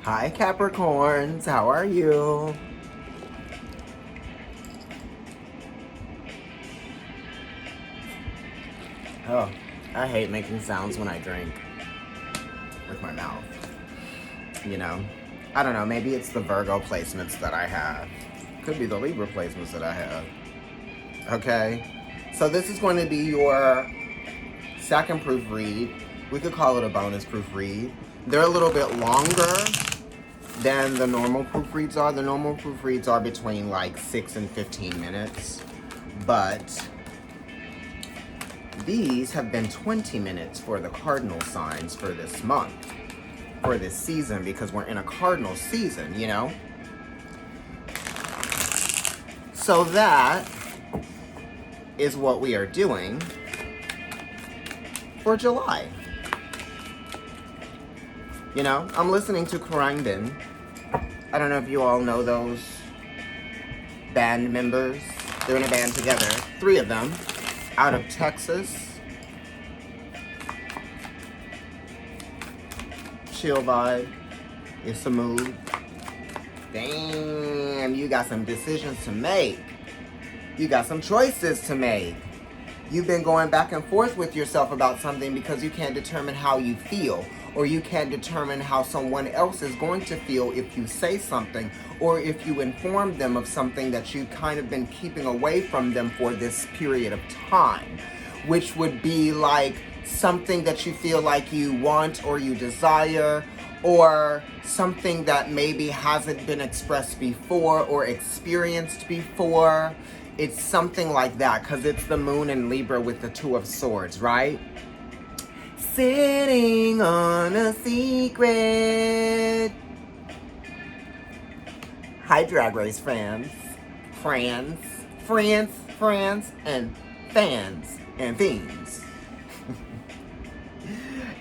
Hi Capricorns, how are you? Oh, I hate making sounds when I drink with my mouth. You know, I don't know, maybe it's the Virgo placements that I have. Could be the Libra placements that I have. Okay, so this is going to be your second proofread. We could call it a bonus proofread. They're a little bit longer than the normal proofreads are. The normal proofreads are between like 6 and 15 minutes. But these have been 20 minutes for the cardinal signs for this month, for this season, because we're in a cardinal season, you know? So that is what we are doing for July. You know, I'm listening to Khruangbin. I don't know if you all know those band members. They're in a band together. 3 of them out of Texas. Chill vibe. It's a mood. Damn, you got some decisions to make. You got some choices to make. You've been going back and forth with yourself about something because you can't determine how you feel, or you can't determine how someone else is going to feel if you say something, or if you inform them of something that you've kind of been keeping away from them for this period of time, which would be like something that you feel like you want or you desire, or something that maybe hasn't been expressed before or experienced before. It's something like that, because it's the moon in Libra with the 2 of Swords, right? Sitting on a secret. Hi, Drag Race fans, and fans and fiends.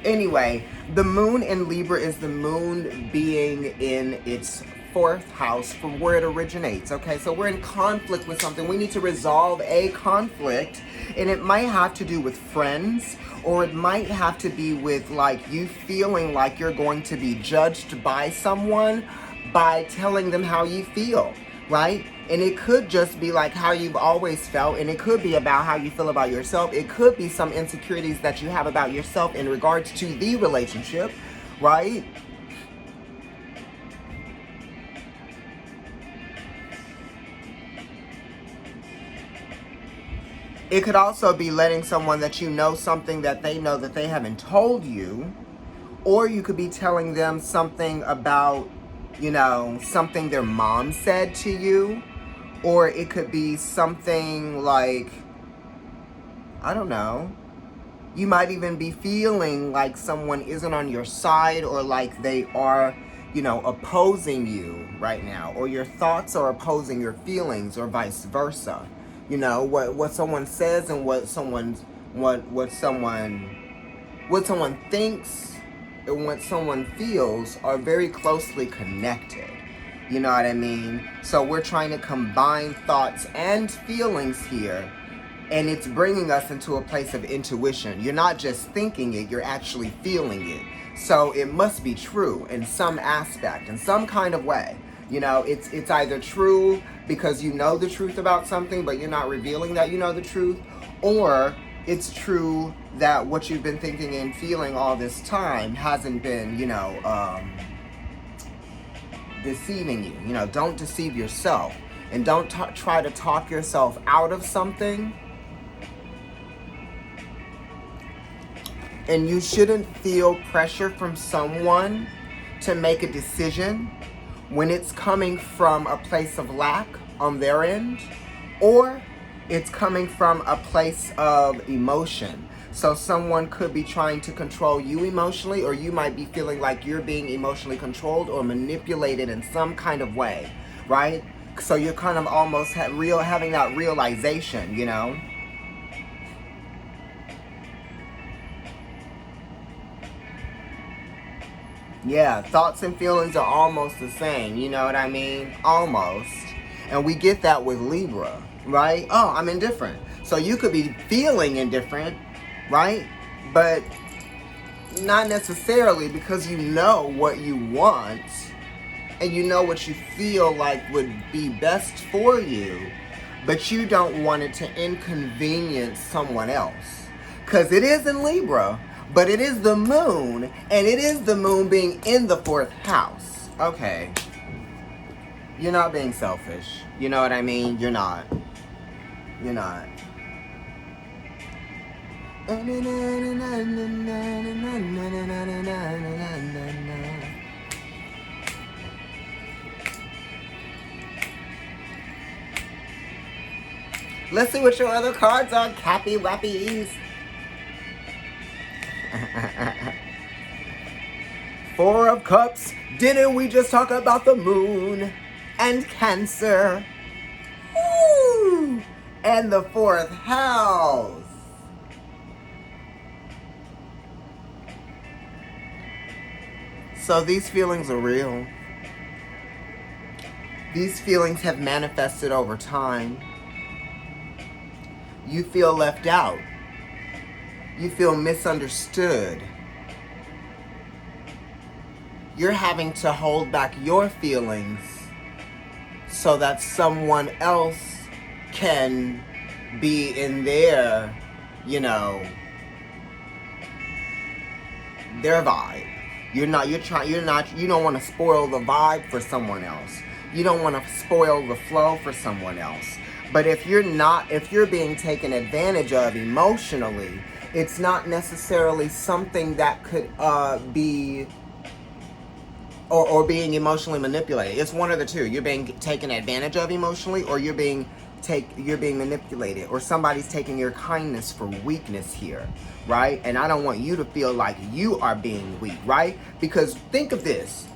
Anyway, the moon in Libra is the moon being in its 4th house from where it originates. Okay, so we're in conflict with something. We need to resolve a conflict, and it might have to do with friends, or it might have to be with like you feeling like you're going to be judged by someone by telling them how you feel, right? And it could just be like how you've always felt, and it could be about how you feel about yourself. It could be some insecurities that you have about yourself in regards to the relationship, right? It could also be letting someone that you know something that they know that they haven't told you, or you could be telling them something about, you know, something their mom said to you, or it could be something like, I don't know, you might even be feeling like someone isn't on your side, or like they are, you know, opposing you right now, or your thoughts are opposing your feelings, or vice versa. You know, what someone says and what someone thinks and what someone feels are very closely connected. You know what I mean? So we're trying to combine thoughts and feelings here, and it's bringing us into a place of intuition. You're not just thinking it, you're actually feeling it. So it must be true in some aspect, in some kind of way. You know, it's either true because you know the truth about something, but you're not revealing that you know the truth, or it's true that what you've been thinking and feeling all this time hasn't been, you know, deceiving you. You know, don't deceive yourself, and don't try to talk yourself out of something. And you shouldn't feel pressure from someone to make a decision when it's coming from a place of lack on their end, or it's coming from a place of emotion. So someone could be trying to control you emotionally, or you might be feeling like you're being emotionally controlled or manipulated in some kind of way, right? So you're kind of almost having that realization, you know? Yeah, thoughts and feelings are almost the same, you know what I mean? Almost. And we get that with Libra, right? Oh, I'm indifferent. So you could be feeling indifferent, right? But Not necessarily, because you know what you want and you know what you feel like would be best for you, but you don't want it to inconvenience someone else. Because it is in Libra, but it is the moon, and it is the moon being in the 4th house. Okay. You're not being selfish. You know what I mean? You're not. You're not. Let's see what your other cards are, Cappy Wappies. 4 of Cups. Didn't we just talk about the moon and Cancer? Woo! And the 4th house. So these feelings are real. These feelings have manifested over time. You feel left out. You feel misunderstood. You're having to hold back your feelings so that someone else can be in their, you know, their vibe. You don't want to spoil the vibe for someone else. You don't want to spoil the flow for someone else. But if you're being taken advantage of emotionally, it's not necessarily something that could be or being emotionally manipulated. It's one of the two. You're being taken advantage of emotionally, or you're being manipulated, or somebody's taking your kindness for weakness here, right? And I don't want you to feel like you are being weak, right? Because think of this.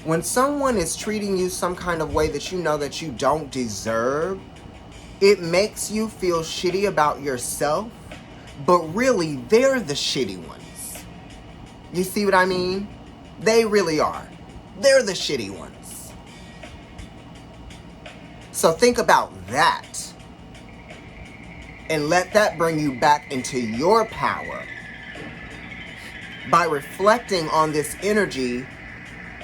When someone is treating you some kind of way that you know that you don't deserve, it makes you feel shitty about yourself, but really they're the shitty ones. You see what I mean? They really are. They're the shitty ones. So think about that. And let that bring you back into your power by reflecting on this energy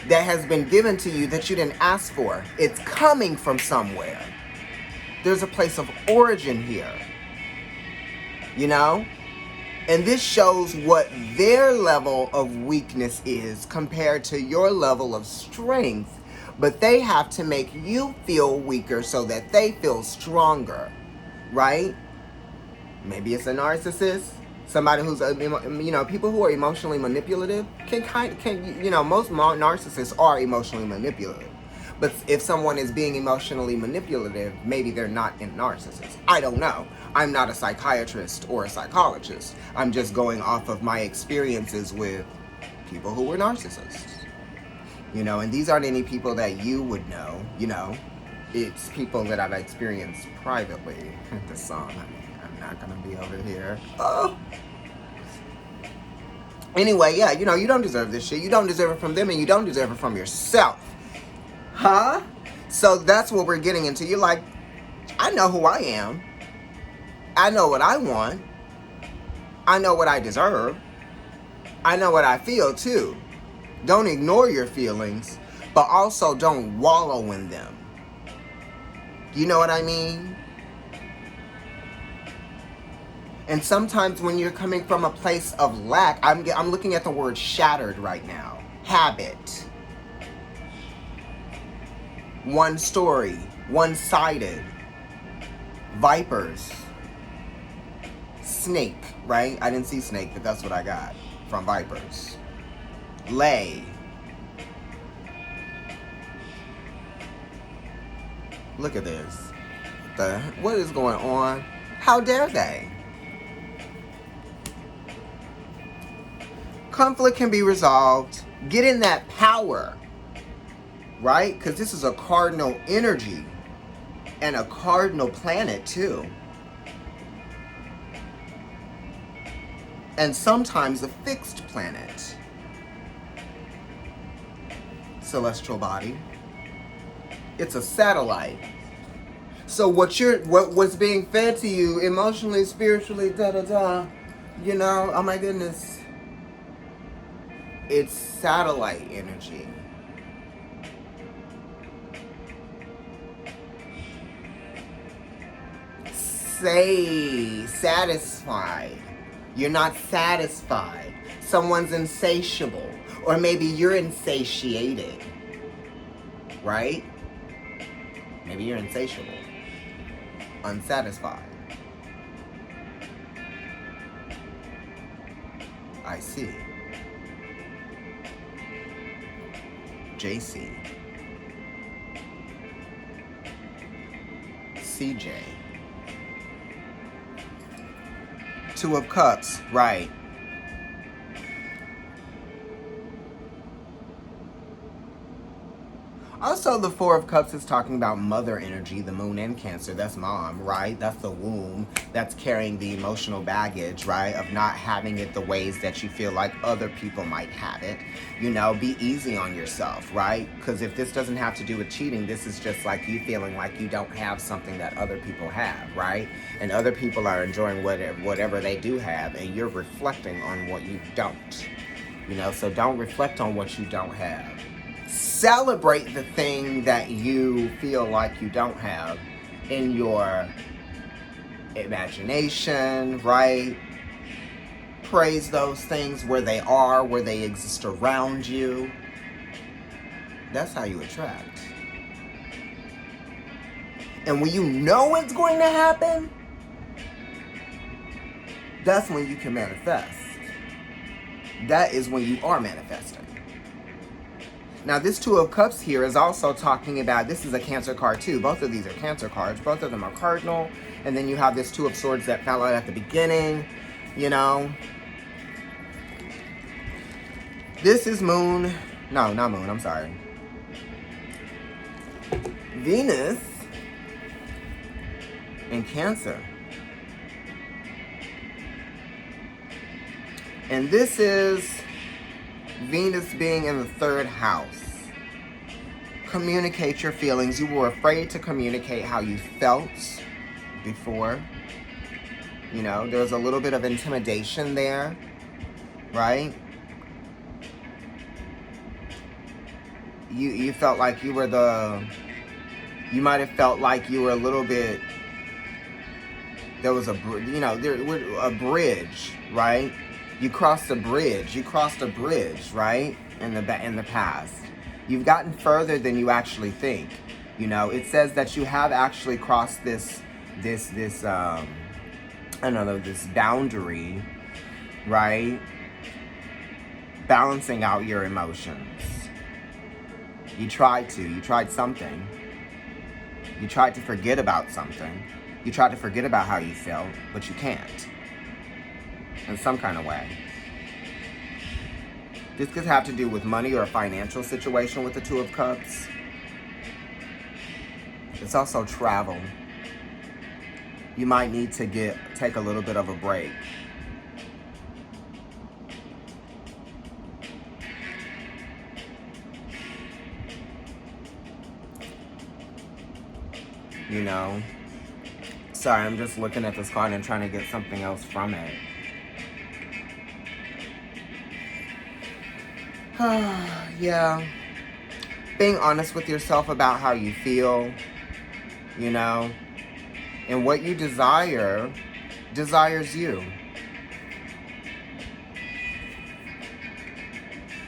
that has been given to you that you didn't ask for. It's coming from somewhere. There's a place of origin here. You know? And this shows what their level of weakness is compared to your level of strength. But they have to make you feel weaker so that they feel stronger. Right? Maybe it's a narcissist. Somebody who's, people who are emotionally manipulative most narcissists are emotionally manipulative. But if someone is being emotionally manipulative, maybe they're not a narcissist. I don't know. I'm not a psychiatrist or a psychologist. I'm just going off of my experiences with people who were narcissists. And these aren't any people that you would know, It's people that I've experienced privately. The song, I'm not going to be over here. Oh. Anyway, yeah, you don't deserve this shit. You don't deserve it from them, and you don't deserve it from yourself. Huh? So that's what we're getting into. You're like, I know who I am. I know what I want. I know what I deserve. I know what I feel too. Don't ignore your feelings, but also don't wallow in them. You know what I mean? And sometimes when you're coming from a place of lack, I'm looking at the word shattered right now. Habit. One story, one-sided, vipers, snake, right? I didn't see snake, but that's what I got from vipers. Lay. Look at this. What is going on? How dare they? Conflict can be resolved. Get in that power. Right? Because this is a cardinal energy and a cardinal planet too. And sometimes a fixed planet. Celestial body. It's a satellite. So what was being fed to you emotionally, spiritually, oh my goodness. It's satellite energy. Say satisfied. You're not satisfied. Someone's insatiable. Or maybe you're insatiated. Right? Maybe you're insatiable. Unsatisfied. I see. JC. CJ. Two of Cups, right. Also, the Four of Cups is talking about mother energy, the moon in Cancer. That's mom, right? That's the womb. That's carrying the emotional baggage, right? Of not having it the ways that you feel like other people might have it. You know, be easy on yourself, right? Because if this doesn't have to do with cheating, this is just like you feeling like you don't have something that other people have, right? And other people are enjoying whatever they do have, and you're reflecting on what you don't. You know, so don't reflect on what you don't have. Celebrate the thing that you feel like you don't have in your imagination, right? Praise those things where they are, where they exist around you. That's how you attract. And when you know it's going to happen, that's when you can manifest. That is when you are manifesting. Now, this Two of Cups here is also talking about, this is a Cancer card too. Both of these are Cancer cards. Both of them are cardinal. And then you have this Two of Swords that fell out at the beginning, you know. This is Moon. No, not Moon. I'm sorry. Venus in Cancer. And this is Venus being in the third house. Communicate your feelings. You were afraid to communicate how you felt before. You know, there was a little bit of intimidation there, right? You felt like you were you might have felt like you were a little bit, there was a bridge, right? You crossed a bridge. You crossed a bridge, right? In the past. You've gotten further than you actually think. You know, it says that you have actually crossed this boundary, right? Balancing out your emotions. You tried something. You tried to forget about something. You tried to forget about how you felt, but you can't. In some kind of way. This could have to do with money or a financial situation with the Two of Cups. It's also travel. You might need to take a little bit of a break. You know? Sorry, I'm just looking at this card and trying to get something else from it. Yeah. Being honest with yourself about how you feel, you know, and what you desires you.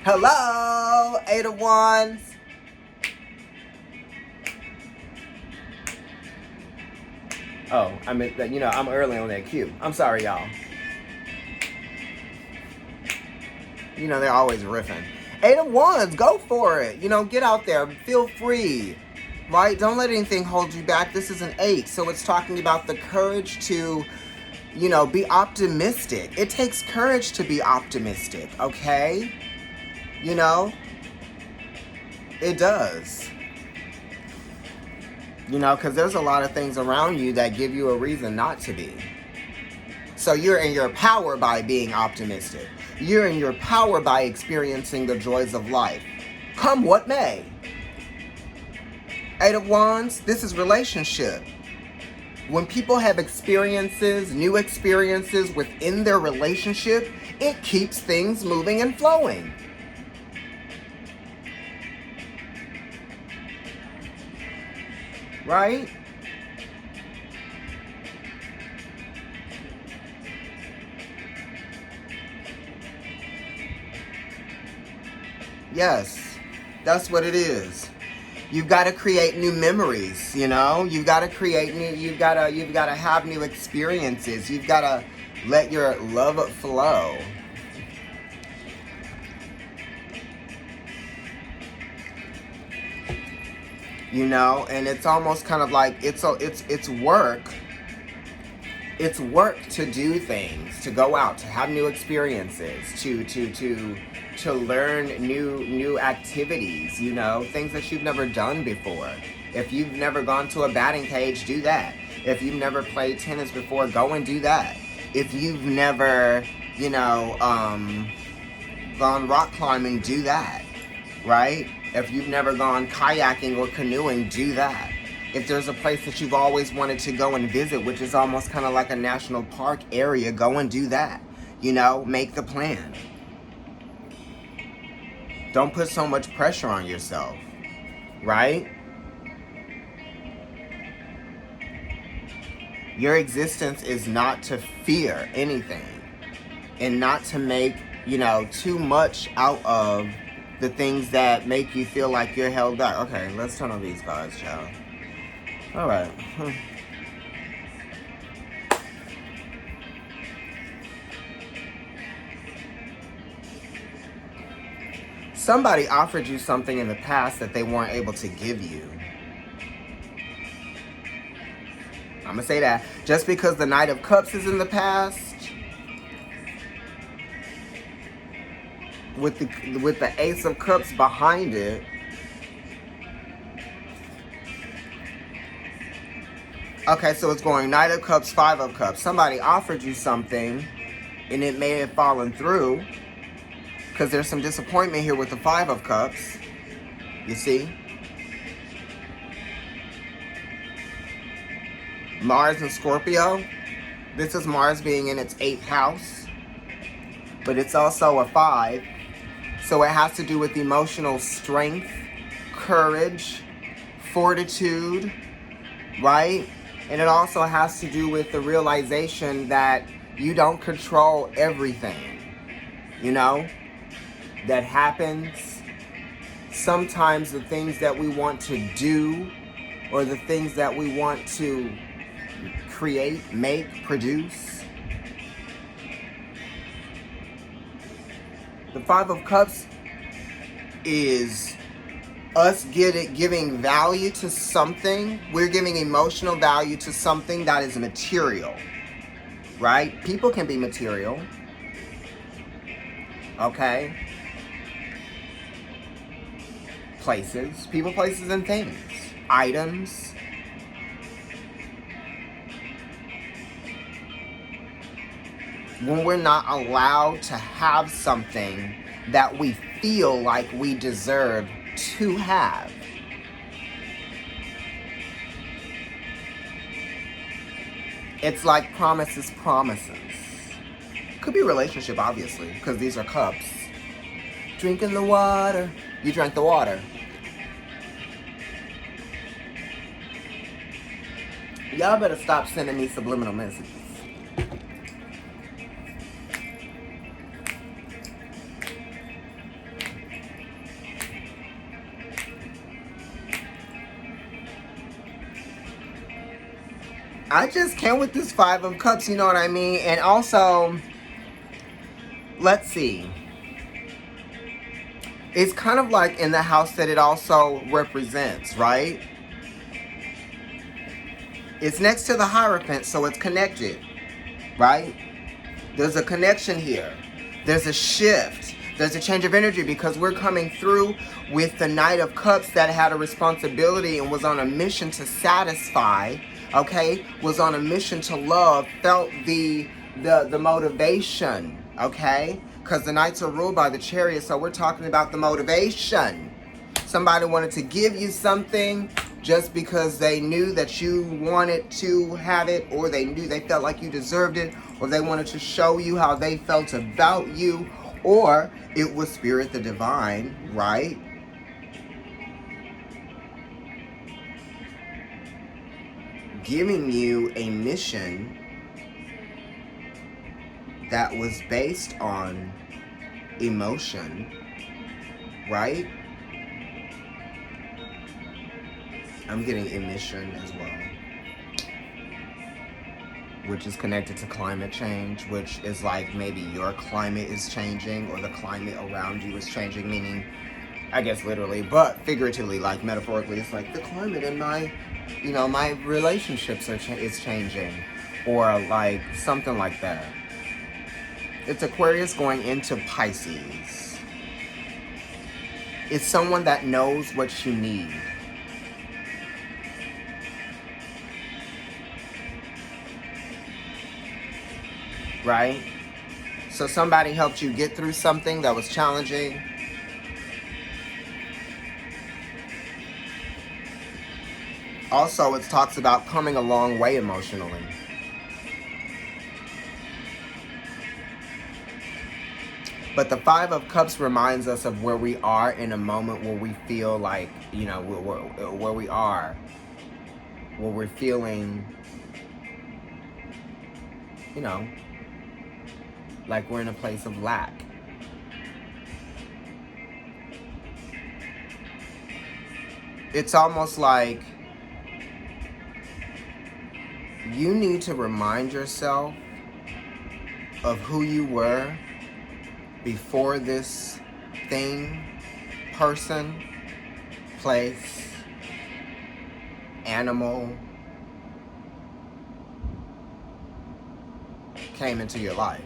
Hello, Eight of Wands. Oh, I meant that, I'm early on that cue. I'm sorry, y'all. They're always riffing. Eight of Wands, go for it. Get out there. Feel free. Right? Don't let anything hold you back. This is an 8. So it's talking about the courage to, be optimistic. It takes courage to be optimistic, okay? It does. Because there's a lot of things around you that give you a reason not to be. So you're in your power by being optimistic. You're in your power by experiencing the joys of life. Come what may. Eight of Wands, this is relationship. When people have experiences, new experiences within their relationship, it keeps things moving and flowing. right? Yes, that's what it is. You've got to create new memories, you know? You've got to create new, you've got to have new experiences. You've got to let your love flow. You know, and it's almost kind of like it's work. It's work to do things, to go out, to have new experiences, to learn new activities, you know, things that you've never done before. If you've never gone to a batting cage, do that. If you've never played tennis before, go and do that. If you've never, you know, gone rock climbing, do that, right? If you've never gone kayaking or canoeing, do that. If there's a place that you've always wanted to go and visit, which is almost kind of like a national park area, go and do that. You know, make the plan. Don't put so much pressure on yourself, right? Your existence is not to fear anything and not to make, you know, too much out of the things that make you feel like you're held back. Okay, let's turn on these cards, child. All right. Somebody offered you something in the past that they weren't able to give you. I'm going to say that. Just because the Knight of Cups is in the past, with the Ace of Cups behind it, okay, so it's going Knight of Cups, Five of Cups. Somebody offered you something, and it may have fallen through, because there's some disappointment here with the Five of Cups. You see? Mars and Scorpio. This is Mars being in its 8th house, but it's also a 5. So it has to do with emotional strength, courage, fortitude, right? And it also has to do with the realization that you don't control everything, you know, that happens. Sometimes the things that we want to do or the things that we want to create, make, produce. The Five of Cups is us giving value to something. We're giving emotional value to something that is material, right? People can be material, okay? Places, people, places, and things. Items. When we're not allowed to have something that we feel like we deserve to have. It's like promises. Could be a relationship, obviously, because these are cups. Drinking the water. You drank the water. Y'all better stop sending me subliminal messages. I just can't with this Five of Cups, you know what I mean? And also, let's see. It's kind of like in the house that it also represents, right? It's next to the Hierophant, so it's connected, right? There's a connection here. There's a shift. There's a change of energy because we're coming through with the Knight of Cups that had a responsibility and was on a mission to satisfy, okay? Was on a mission to love, felt the motivation, okay? Because the Knights are ruled by the Chariot, so we're talking about the motivation. Somebody wanted to give you something just because they knew that you wanted to have it, or they knew they felt like you deserved it, or they wanted to show you how they felt about you, or it was Spirit the Divine, right? giving you a mission that was based on emotion, right? I'm getting emission as well, which is connected to climate change, which is like maybe your climate is changing or the climate around you is changing, meaning, I guess literally, but figuratively, like metaphorically, it's like the climate in my, my relationships is changing, or like something like that. It's Aquarius going into Pisces. It's someone that knows what you need. Right? So somebody helped you get through something that was challenging. Also, it talks about coming a long way emotionally. But the Five of Cups reminds us of where we are in a moment where we feel like, where we are. Where we're feeling, like we're in a place of lack. It's almost like you need to remind yourself of who you were before this thing, person, place, animal came into your life.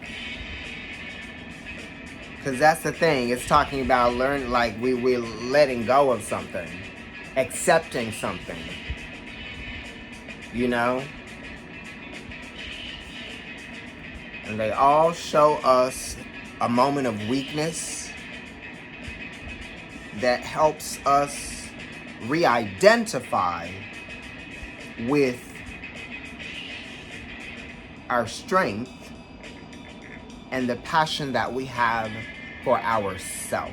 Because that's the thing. It's talking about learning, like we're letting go of something. Accepting something. And they all show us a moment of weakness that helps us re-identify with our strength and the passion that we have for ourselves.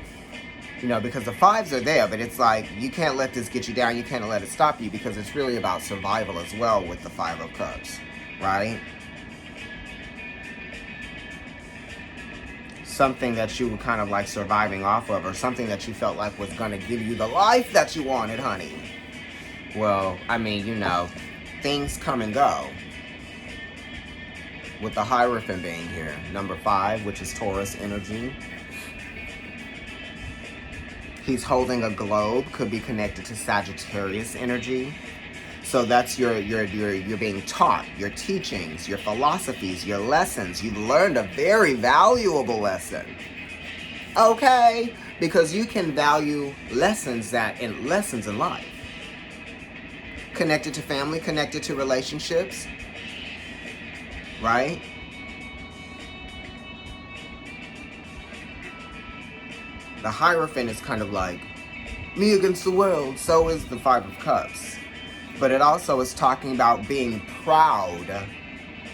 Because the fives are there, but it's like, you can't let this get you down, you can't let it stop you, because it's really about survival as well with the Five of Cups, right? Something that you were kind of like surviving off of, or something that you felt like was going to give you the life that you wanted, honey. Well, things come and go. With the Hierophant being here, number 5, which is Taurus energy. He's holding a globe, could be connected to Sagittarius energy. So that's you're being taught, your teachings, your philosophies, your lessons. You've learned a very valuable lesson. Okay? Because you can value lessons in life. Connected to family, connected to relationships. Right? The Hierophant is kind of like, me against the world. So is the Five of Cups. But it also is talking about being proud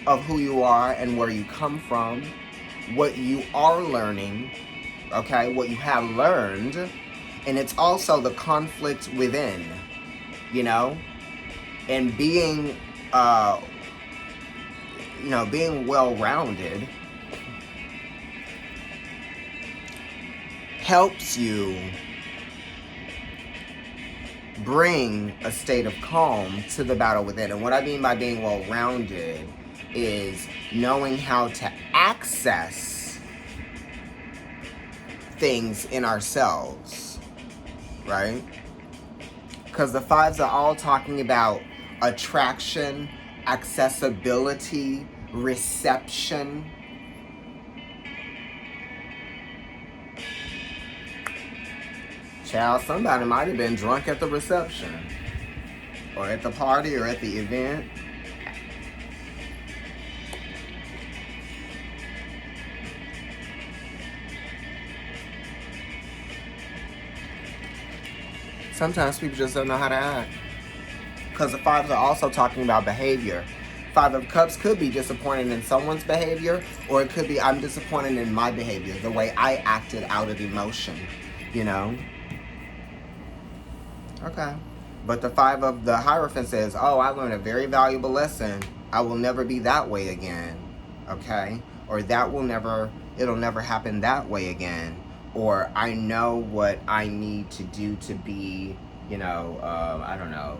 of who you are and where you come from, what you are learning, okay, what you have learned. And it's also the conflict within, and being, being well-rounded helps you bring a state of calm to the battle within. And what I mean by being well-rounded is knowing how to access things in ourselves, right? Because the fives are all talking about attraction, accessibility, reception. Child, somebody might have been drunk at the reception, or at the party, or at the event. Sometimes people just don't know how to act. Because the fives are also talking about behavior. Five of Cups could be disappointed in someone's behavior, or it could be I'm disappointed in my behavior, the way I acted out of emotion, Okay. But the 5 of the Hierophant says, oh, I learned a very valuable lesson. I will never be that way again. Okay? Or it'll never happen that way again. Or I know what I need to do to be, I don't know,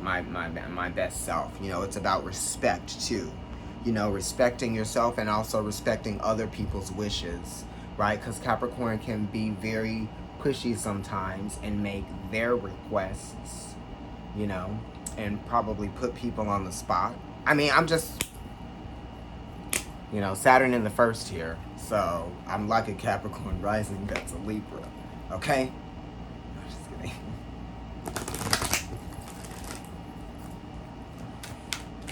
my best self. It's about respect too. Respecting yourself and also respecting other people's wishes, right? Because Capricorn can be very pushy sometimes and make their requests, and probably put people on the spot. I mean, I'm just, Saturn in the first here. So I'm like a Capricorn rising that's a Libra. Okay? I'm just kidding.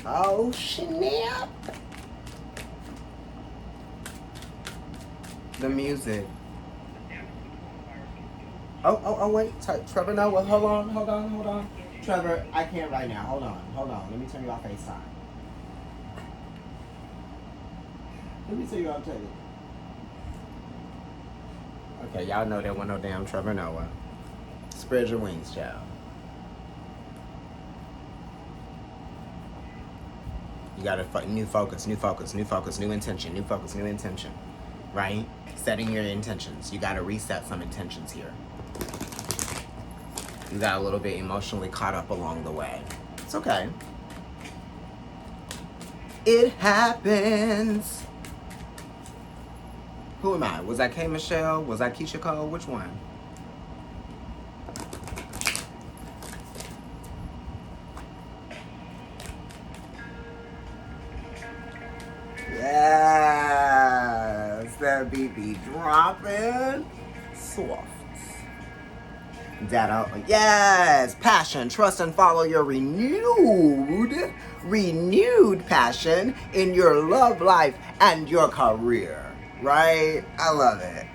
Oh, snap. The music. Oh, wait. Trevor, no. Hold on. Trevor, I can't right now. Hold on. Let me turn you off FaceTime. Let me tell you what I'm telling you. Okay, y'all know there wasn't no damn Trevor Noah. Spread your wings, child. You got a new focus, new intention, right? Setting your intentions. You got to reset some intentions here. You got a little bit emotionally caught up along the way. It's okay. It happens. Who am I? Was I K. Michelle? Was I Keisha Cole? Which one? Yes, that beat be dropping soft. Yes, passion, trust, and follow your renewed passion in your love life and your career. Right? I love it.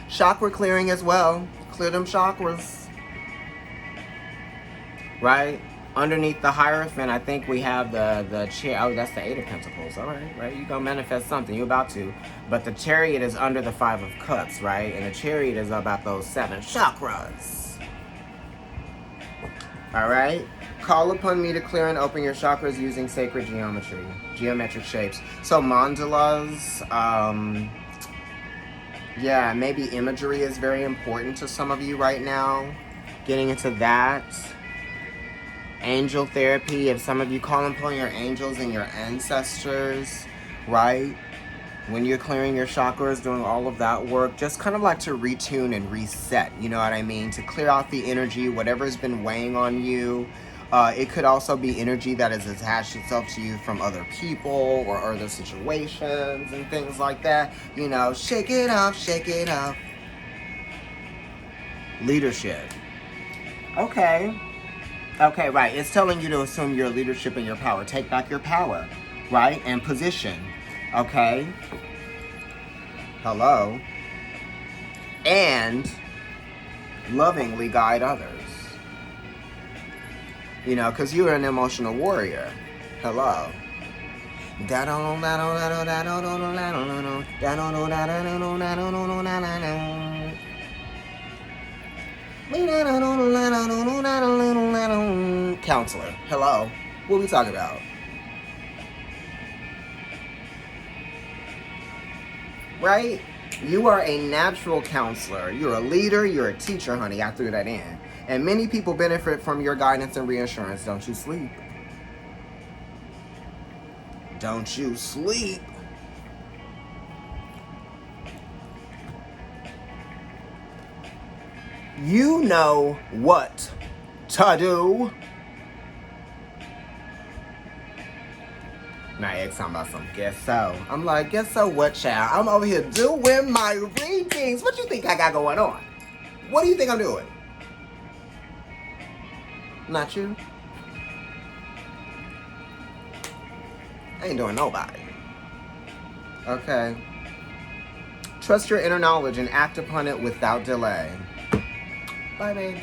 Chakra clearing as well. Clear them chakras. Right? Underneath the Hierophant, I think we have the chair. Oh, that's the 8 of Pentacles. All right, right? You're going to manifest something. You're about to. But the Chariot is under the 5 of Cups, right? And the Chariot is about those 7 chakras. All right? Call upon me to clear and open your chakras using sacred geometry. Geometric shapes. So mandalas, yeah, maybe imagery is very important to some of you right now. Getting into that. Angel therapy, if some of you call upon your angels and your ancestors, right? When you're clearing your chakras, doing all of that work, just kind of like to retune and reset, you know what I mean? To clear out the energy, whatever's been weighing on you. It could also be energy that has attached itself to you from other people or other situations and things like that. Shake it off, shake it off. Leadership. Okay, right. It's telling you to assume your leadership and your power. Take back your power, right? And position, okay? Hello. And lovingly guide others. Because you're an emotional warrior. Hello. Counselor. Hello. What are we talking about? Right? You are a natural counselor. You're a leader. You're a teacher, honey. I threw that in. And many people benefit from your guidance and reassurance. Don't you sleep. Don't you sleep. You know what to do. My ex talking about some guess so. I'm like, guess so what, child? I'm over here doing my readings. What you think I got going on? What do you think I'm doing? Not you. I ain't doing nobody. Okay. Trust your inner knowledge and act upon it without delay. Bye, babes.